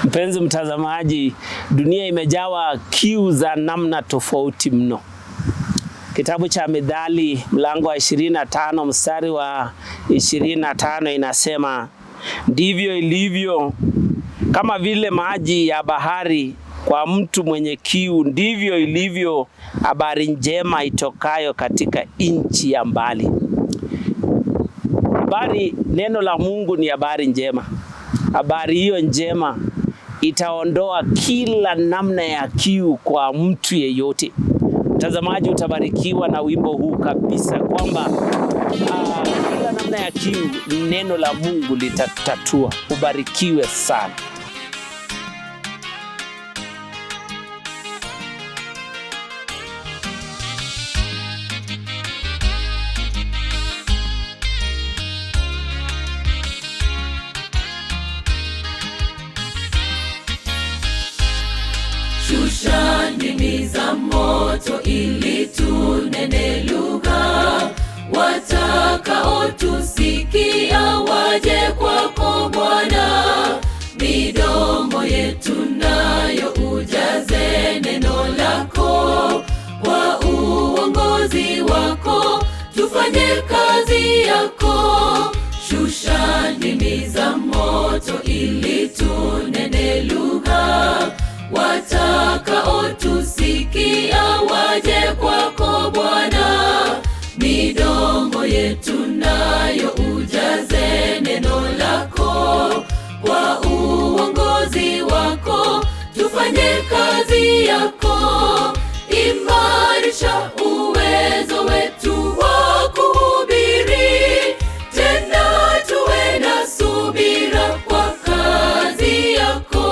Mpenzi mtazamaji, dunia imejawa kiu za namna tofauti mno. Kitabu cha Mithali mlango wa 25 mstari wa 25 inasema, ndivyo ilivyo kama vile maji ya bahari kwa mtu mwenye kiu, ndivyo ilivyo habari njema itokayo katika nchi ya mbali. Neno la Mungu ni habari njema. Habari hiyo njema itaondoa kila namna ya kiu kwa mtu yeyote. Mtazamaji, utabarikiwa na wimbo huu kabisa, kwamba kila namna ya kiu neno la Mungu litatatua. Ubarikiwe sana. Shusha ndimi za moto ili tunene lugha, watakaotusikia waje kwako Bwana. Midomo yetu nayo ujaze neno lako, kwa uongozi wako tufanye kazi yako. Shusha ndimi za moto ili tunene lugha, watakaotusikia waje kwako Bwana. Midomo yetu nayo ujaze neno lako, kwa uongozi wako tufanye kazi yako. Imarisha uwezo wetu wa kuhubiri, tena tuwe na subira kwa kazi yako.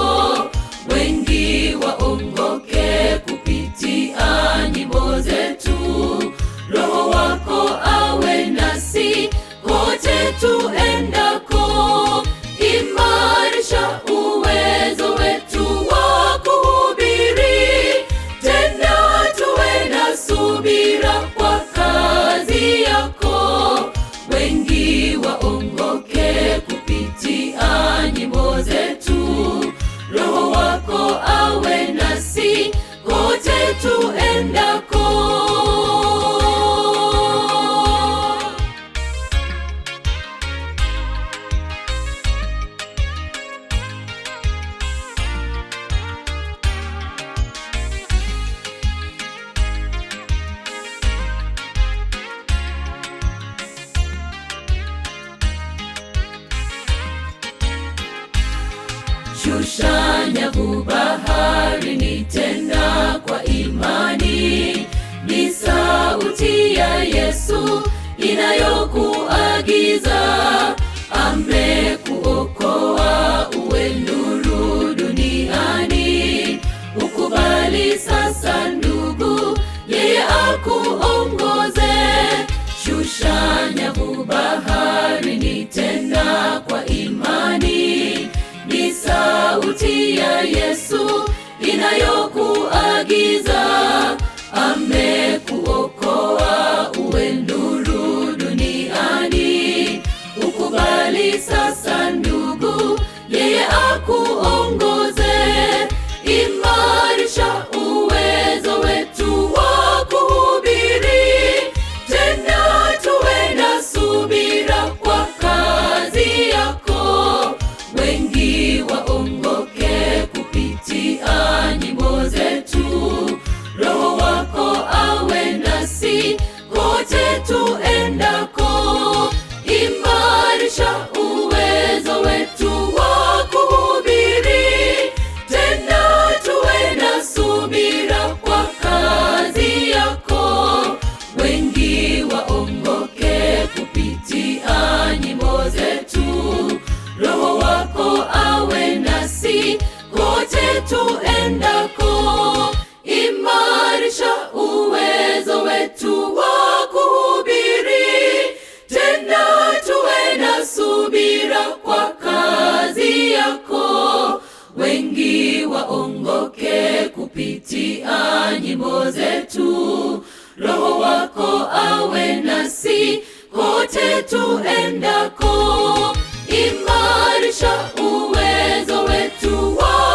Wengi waongoke kupitia nyimbo zetu, Roho wako awe nasi kote tuendako. Imarisha uwezo wetu wa kuhubiri, tena tuwe na subira kwa kazi yako. Wengi waongoke kupitia nyimbo zetu, Roho wako awe nasi kote tuendako. Shusha nyavu baharini tena kwa imani, ni sauti ya Yesu inayokuagiza. Amekuokoa uwe nuru duniani, ukubali sasa ndugu, yeye akuongoze. Shusha nyavu baharini tena kwa imani, ni sauti ya Yesu inayokuagiza. Amekuokoa uwe nuru duniani, ukubali sasa ndugu, yeye akuongoze. Imarisha uwezo wetu wa kuhubiri, tena tuwe na subira kwa kazi yako. Wengi waongoke kupitia nyimbo zetu, Roho wako awe nasi kote tuendako. Imarisha uwezo wetu wa kuhubiri, tena tuwe na subira kwa kazi yako. Wengi waongoke kupitia nyimbo zetu, Roho wako awe nasi kote tuendako. Imarisha uwezo wetu wa kuhubiri, tena tuwe na subira kwa kazi yako. Wengi waongoke kupitia nyimbo zetu, Roho wako awe nasi kote tuendako. Imarisha uwezo wetu wa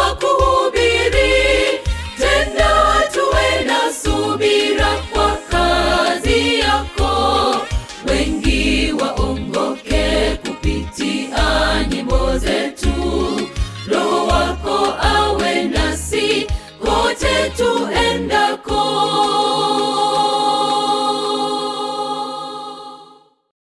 yetu